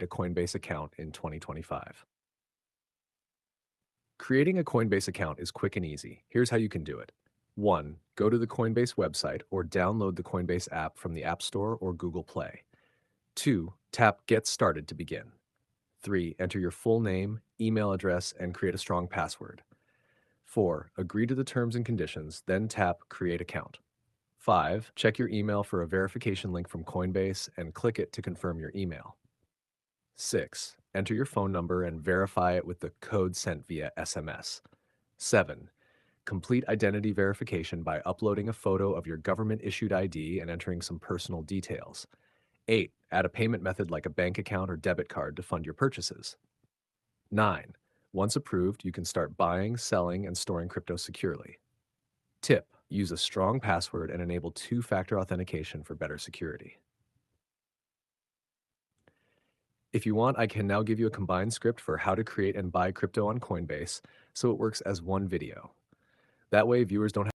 a Coinbase account in 2025. Creating a Coinbase account is quick and easy. Here's how you can do it. 1. Go to the Coinbase website or download the Coinbase app from the App Store or Google Play. 2. Tap Get Started to begin. 3. Enter your full name, email address, and create a strong password. 4. Agree to the terms and conditions, then tap Create Account. 5. Check your email for a verification link from Coinbase and click it to confirm your email. 6. Enter your phone number and verify it with the code sent via SMS. 7. Complete identity verification by uploading a photo of your government-issued ID and entering some personal details. 8. Add a payment method like a bank account or debit card to fund your purchases. 9. Once approved, you can start buying, selling, and storing crypto securely. Tip: use a strong password and enable two-factor authentication for better security. If you want, I can now give you a combined script for how to create and buy crypto on Coinbase so it works as one video. That way, viewers don't